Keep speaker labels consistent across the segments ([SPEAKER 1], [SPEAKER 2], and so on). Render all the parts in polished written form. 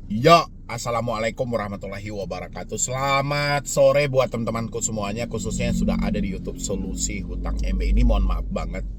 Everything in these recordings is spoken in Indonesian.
[SPEAKER 1] Ya, assalamualaikum warahmatullahi wabarakatuh. Selamat sore buat teman-temanku semuanya, khususnya yang sudah ada di YouTube Solusi Hutang MB ini. Mohon maaf banget,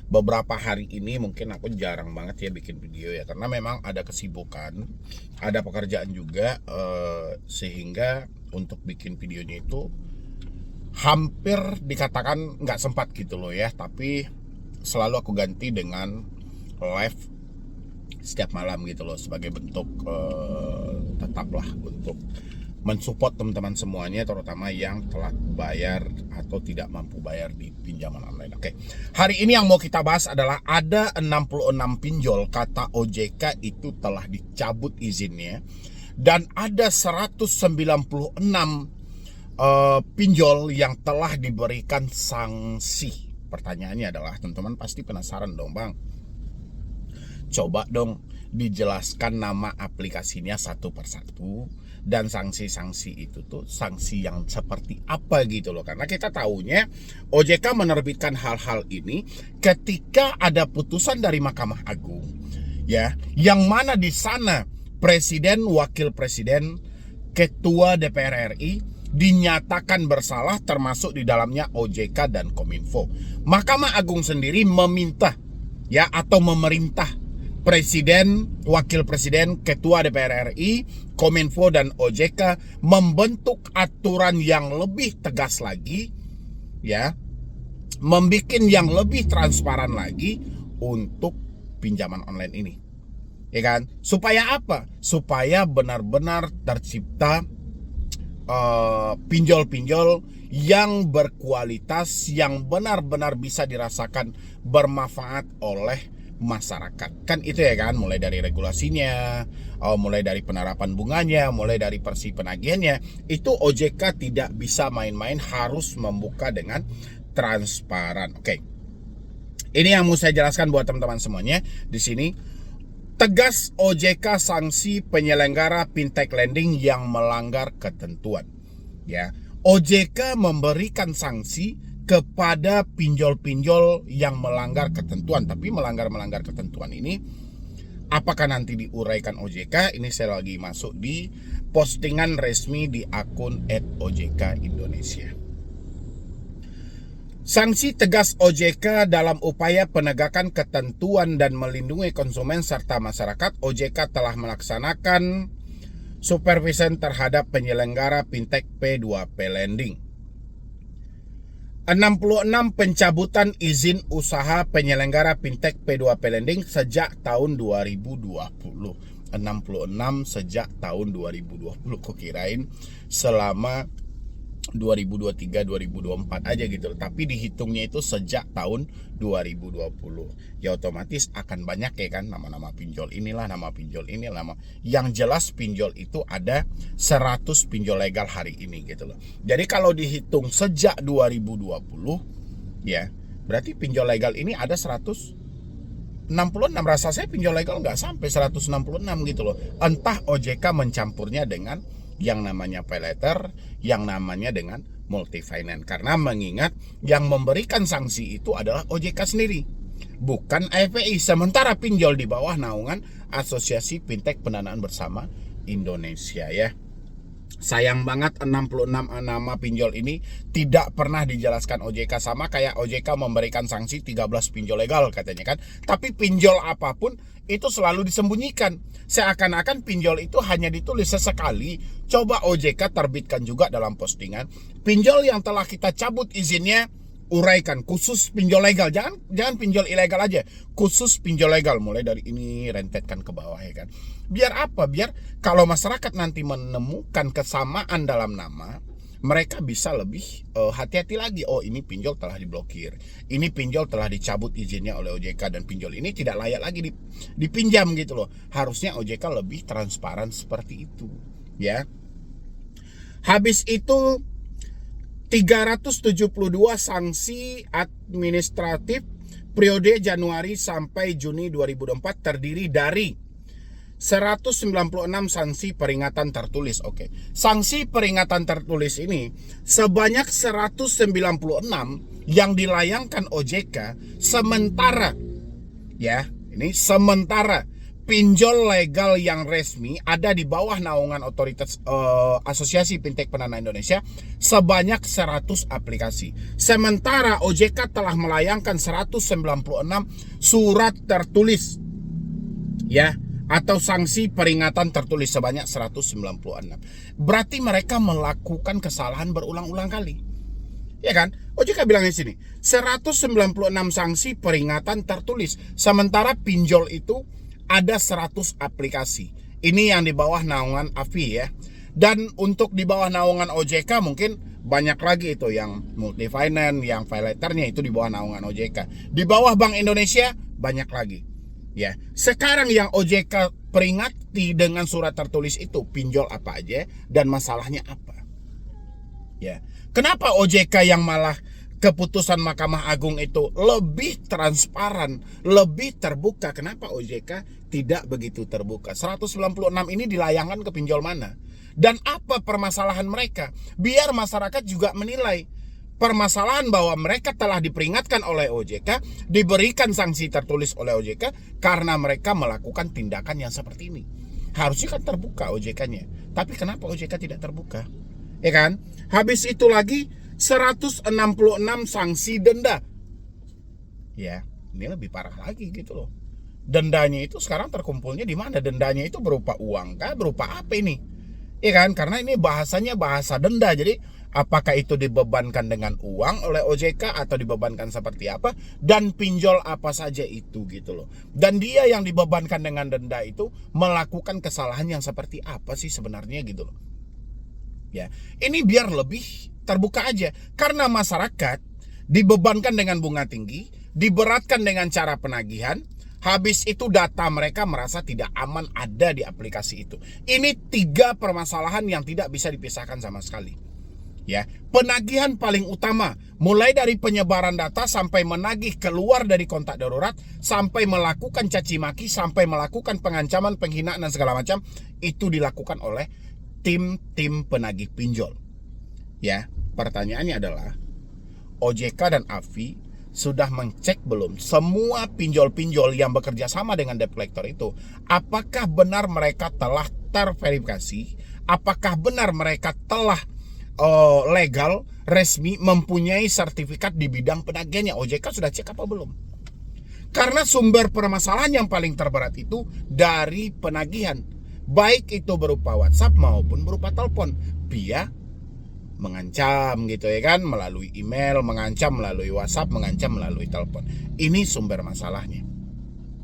[SPEAKER 1] beberapa hari ini mungkin aku jarang banget ya bikin video ya, karena memang ada kesibukan, ada pekerjaan juga, sehingga untuk bikin videonya itu hampir dikatakan nggak sempat gitu loh ya. Tapi selalu aku ganti dengan live setiap malam gitu loh, sebagai bentuk tetaplah untuk mensupport teman-teman semuanya, terutama yang telah bayar atau tidak mampu bayar di pinjaman online. Oke. Hari ini yang mau kita bahas adalah ada 66 pinjol kata OJK itu telah dicabut izinnya, dan ada 196 pinjol yang telah diberikan sanksi. Pertanyaannya adalah, teman-teman pasti penasaran dong, Bang. Coba dong dijelaskan nama aplikasinya satu persatu, dan sanksi-sanksi itu tuh sanksi yang seperti apa gitu loh. Karena kita tahunya OJK menerbitkan hal-hal ini ketika ada putusan dari Mahkamah Agung ya, yang mana di sana presiden, wakil presiden, ketua DPR RI dinyatakan bersalah, termasuk di dalamnya OJK dan Kominfo. Mahkamah Agung sendiri meminta ya, atau memerintah presiden, wakil presiden, ketua DPR RI, Kominfo dan OJK membentuk aturan yang lebih tegas lagi ya, membuat yang lebih transparan lagi untuk pinjaman online ini. Ya kan? Supaya apa? Supaya benar-benar tercipta pinjol-pinjol yang berkualitas, yang benar-benar bisa dirasakan bermanfaat oleh masyarakat. Kan itu ya kan, mulai dari regulasinya, mulai dari penerapan bunganya, mulai dari versi penagihannya, itu OJK tidak bisa main-main, harus membuka dengan transparan. Oke. Ini yang mau saya jelaskan buat teman-teman semuanya di sini. Tegas OJK sanksi penyelenggara fintech lending yang melanggar ketentuan. Ya, OJK memberikan sanksi kepada pinjol-pinjol yang melanggar ketentuan. Tapi melanggar ketentuan ini apakah nanti diuraikan OJK? Ini saya lagi masuk di postingan resmi di akun @OJK-Indonesia. Sanksi tegas OJK dalam upaya penegakan ketentuan dan melindungi konsumen serta masyarakat. OJK telah melaksanakan supervision terhadap penyelenggara fintech P2P lending. 66 pencabutan izin usaha penyelenggara fintech P2P lending sejak tahun 2020. 66 sejak tahun 2020. Kukirain selama 2023-2024 aja gitu. Tapi dihitungnya itu sejak tahun 2020. Ya otomatis akan banyak ya kan, nama-nama pinjol inilah, nama pinjol ini, nama. Yang jelas pinjol itu ada 100 pinjol legal hari ini gitu loh. Jadi kalau dihitung sejak 2020 ya, berarti pinjol legal ini ada 166. Rasa saya pinjol legal nggak sampai 166 gitu loh. Entah OJK mencampurnya dengan yang namanya pay letter, yang namanya dengan multi finance. Karena mengingat yang memberikan sanksi itu adalah OJK sendiri, bukan AFPI. Sementara pinjol di bawah naungan Asosiasi Fintech Pendanaan Bersama Indonesia ya. Sayang banget 66 nama pinjol ini tidak pernah dijelaskan OJK, sama kayak OJK memberikan sanksi 13 pinjol legal katanya kan. Tapi pinjol apapun itu selalu disembunyikan. Seakan-akan pinjol itu hanya ditulis sesekali. Coba OJK terbitkan juga dalam postingan, pinjol yang telah kita cabut izinnya uraikan, khusus pinjol legal, jangan pinjol ilegal aja, khusus pinjol legal, mulai dari ini rentetkan ke bawah ya kan. Biar apa? Biar kalau masyarakat nanti menemukan kesamaan dalam nama, mereka bisa lebih hati-hati lagi. Oh, ini pinjol telah diblokir, ini pinjol telah dicabut izinnya oleh OJK, dan pinjol ini tidak layak lagi dipinjam gitu loh. Harusnya OJK lebih transparan seperti itu ya. Habis itu 372 sanksi administratif periode Januari sampai Juni 2024 terdiri dari 196 sanksi peringatan tertulis. Oke. Sanksi peringatan tertulis ini sebanyak 196 yang dilayangkan OJK sementara ya. Ini sementara pinjol legal yang resmi ada di bawah naungan otoritas Asosiasi Fintech Pendanaan Indonesia sebanyak 100 aplikasi. Sementara OJK telah melayangkan 196 surat tertulis ya, atau sanksi peringatan tertulis sebanyak 196. Berarti mereka melakukan kesalahan berulang-ulang kali. Ya kan? OJK bilang di sini 196 sanksi peringatan tertulis. Sementara pinjol itu ada 100 aplikasi. Ini yang di bawah naungan AFI ya. Dan untuk di bawah naungan OJK mungkin banyak lagi itu yang multi finance, yang pay letternya itu di bawah naungan OJK. Di bawah Bank Indonesia banyak lagi. Ya, sekarang yang OJK peringati dengan surat tertulis itu pinjol apa aja dan masalahnya apa? Ya, kenapa OJK yang malah keputusan Mahkamah Agung itu lebih transparan, lebih terbuka? Kenapa OJK tidak begitu terbuka? 196 ini dilayangkan ke pinjol mana? Dan apa permasalahan mereka? Biar masyarakat juga menilai permasalahan bahwa mereka telah diperingatkan oleh OJK, diberikan sanksi tertulis oleh OJK karena mereka melakukan tindakan yang seperti ini. Harusnya kan terbuka OJK-nya. Tapi kenapa OJK tidak terbuka? Ya kan? Habis itu lagi 166 sanksi denda. Ya, ini lebih parah lagi gitu loh. Dendanya itu sekarang terkumpulnya di mana? Dendanya itu berupa uang kah? Berupa apa ini? Ya kan? Karena ini bahasanya bahasa denda. Jadi apakah itu dibebankan dengan uang oleh OJK atau dibebankan seperti apa? Dan pinjol apa saja itu gitu loh. Dan dia yang dibebankan dengan denda itu melakukan kesalahan yang seperti apa sih sebenarnya gitu loh. Ya, ini biar lebih terbuka aja. Karena masyarakat dibebankan dengan bunga tinggi, diberatkan dengan cara penagihan, habis itu data mereka merasa tidak aman ada di aplikasi itu. Ini 3 permasalahan yang tidak bisa dipisahkan sama sekali. Ya, penagihan paling utama, mulai dari penyebaran data sampai menagih keluar dari kontak darurat, sampai melakukan caci maki, sampai melakukan pengancaman, penghinaan dan segala macam, itu dilakukan oleh tim penagih pinjol. Ya, pertanyaannya adalah OJK dan AFI sudah mengecek belum semua pinjol-pinjol yang bekerja sama dengan debt collector itu, apakah benar mereka telah terverifikasi, apakah benar mereka telah legal, resmi, mempunyai sertifikat di bidang penagihannya. OJK sudah cek apa belum? Karena sumber permasalahan yang paling terberat itu dari penagihan, baik itu berupa WhatsApp maupun berupa telepon via mengancam gitu ya kan, melalui email, mengancam melalui WhatsApp, mengancam melalui telepon. Ini sumber masalahnya.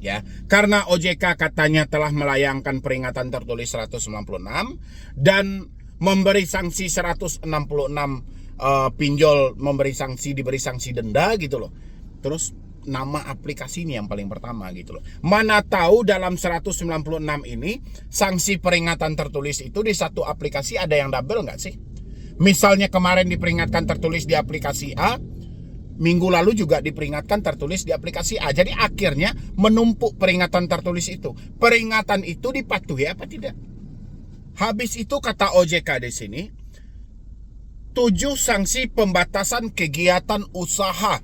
[SPEAKER 1] Ya, karena OJK katanya telah melayangkan peringatan tertulis 196 dan memberi sanksi 166 pinjol, diberi sanksi denda gitu loh. Terus nama aplikasinya yang paling pertama gitu loh. Mana tahu dalam 196 ini sanksi peringatan tertulis itu di satu aplikasi ada yang double nggak sih? Misalnya kemarin diperingatkan tertulis di aplikasi A, minggu lalu juga diperingatkan tertulis di aplikasi A. Jadi akhirnya menumpuk peringatan tertulis itu. Peringatan itu dipatuhi apa tidak? Habis itu kata OJK di sini 7 sanksi pembatasan kegiatan usaha.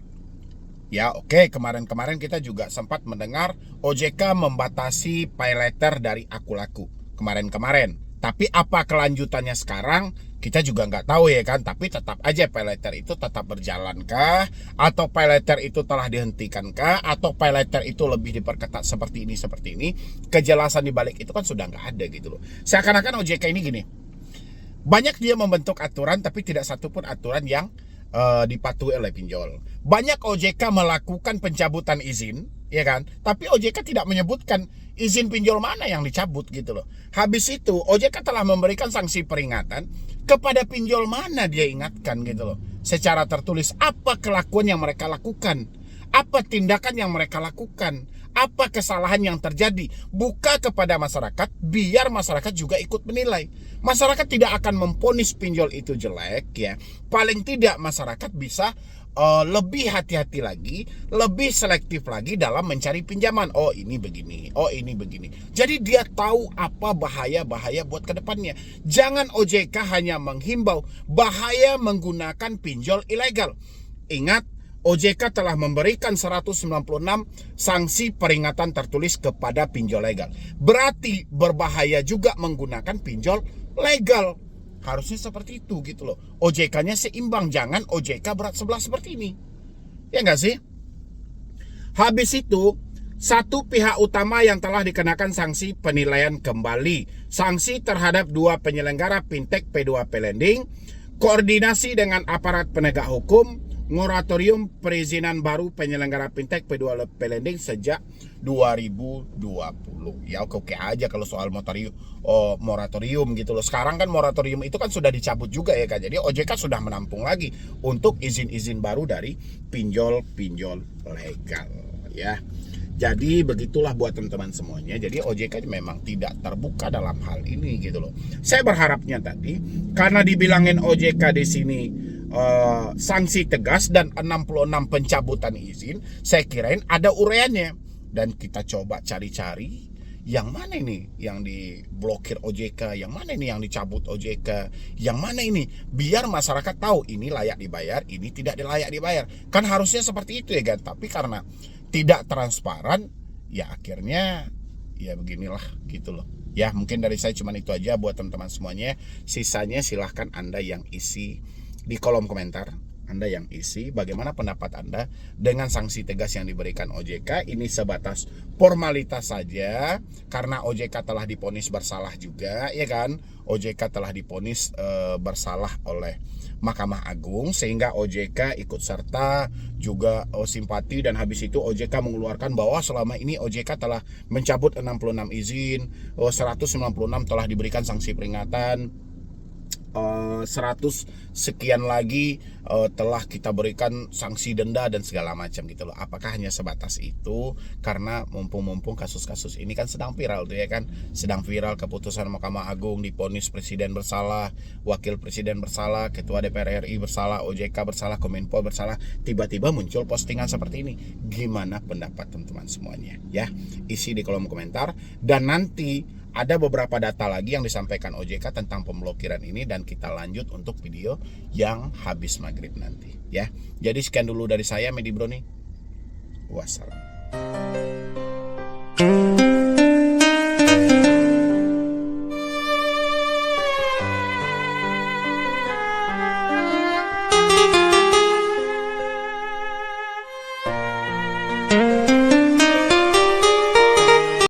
[SPEAKER 1] Ya oke, kemarin-kemarin kita juga sempat mendengar OJK membatasi pay letter dari Akulaku kemarin-kemarin. Tapi apa kelanjutannya sekarang kita juga nggak tahu ya kan. Tapi tetap aja pay letter itu tetap berjalan kah? Atau pay letter itu telah dihentikan kah? Atau pay letter itu lebih diperketat seperti ini? Kejelasan di balik itu kan sudah nggak ada gitu loh. Seakan-akan OJK ini gini, banyak dia membentuk aturan tapi tidak satupun aturan yang dipatuhi oleh pinjol. Banyak OJK melakukan pencabutan izin, ya kan? Tapi OJK tidak menyebutkan izin pinjol mana yang dicabut gitu loh. Habis itu OJK telah memberikan sanksi peringatan kepada pinjol mana dia ingatkan gitu loh. Secara tertulis apa kelakuan yang mereka lakukan, apa tindakan yang mereka lakukan, apa kesalahan yang terjadi. Buka kepada masyarakat biar masyarakat juga ikut menilai. Masyarakat tidak akan memvonis pinjol itu jelek ya. Paling tidak masyarakat bisa lebih hati-hati lagi, lebih selektif lagi dalam mencari pinjaman. Oh ini begini, oh ini begini. Jadi dia tahu apa bahaya-bahaya buat kedepannya. Jangan OJK hanya menghimbau bahaya menggunakan pinjol ilegal. Ingat, OJK telah memberikan 196 sanksi peringatan tertulis kepada pinjol legal. Berarti berbahaya juga menggunakan pinjol legal. Harusnya seperti itu gitu loh. OJK-nya seimbang, jangan OJK berat sebelah seperti ini. Ya nggak sih? Habis itu, satu pihak utama yang telah dikenakan sanksi penilaian kembali. Sanksi terhadap 2 penyelenggara fintech P2P Lending, koordinasi dengan aparat penegak hukum, moratorium perizinan baru penyelenggara fintech P2P Lending sejak 2020. Ya oke aja kalau soal moratorium gitu loh. Sekarang kan moratorium itu kan sudah dicabut juga ya kan. Jadi OJK sudah menampung lagi untuk izin-izin baru dari pinjol-pinjol legal ya. Jadi begitulah buat teman-teman semuanya. Jadi OJK memang tidak terbuka dalam hal ini gitu loh. Saya berharapnya tadi karena dibilangin OJK di sini sanksi tegas dan 66 pencabutan izin, saya kirain ada uraiannya. Dan kita coba cari-cari yang mana ini yang diblokir OJK, yang mana ini yang dicabut OJK, yang mana ini, biar masyarakat tahu ini layak dibayar, ini tidak layak dibayar. Kan harusnya seperti itu ya kan, tapi karena tidak transparan ya akhirnya ya beginilah gitu loh. Ya mungkin dari saya cuma itu aja buat teman-teman semuanya. Sisanya silahkan Anda yang isi di kolom komentar. Anda yang isi bagaimana pendapat Anda dengan sanksi tegas yang diberikan OJK. Ini sebatas formalitas saja karena OJK telah divonis bersalah juga ya kan. OJK telah divonis bersalah oleh Mahkamah Agung sehingga OJK ikut serta juga simpati, dan habis itu OJK mengeluarkan bahwa selama ini OJK telah mencabut 66 izin, 196 telah diberikan sanksi peringatan, 100 sekian lagi telah kita berikan sanksi denda dan segala macam gitu loh. Apakah hanya sebatas itu? Karena mumpung kasus-kasus ini kan sedang viral tuh ya kan, sedang viral keputusan Mahkamah Agung, divonis presiden bersalah, wakil presiden bersalah, ketua DPR RI bersalah, OJK bersalah, Kominfo bersalah. Tiba-tiba muncul postingan seperti ini. Gimana pendapat teman-teman semuanya ya? Isi di kolom komentar. Dan nanti ada beberapa data lagi yang disampaikan OJK tentang pemblokiran ini, dan kita lanjut untuk video yang habis maghrib nanti ya. Jadi sekian dulu dari saya, Medi Broni. Wassalam.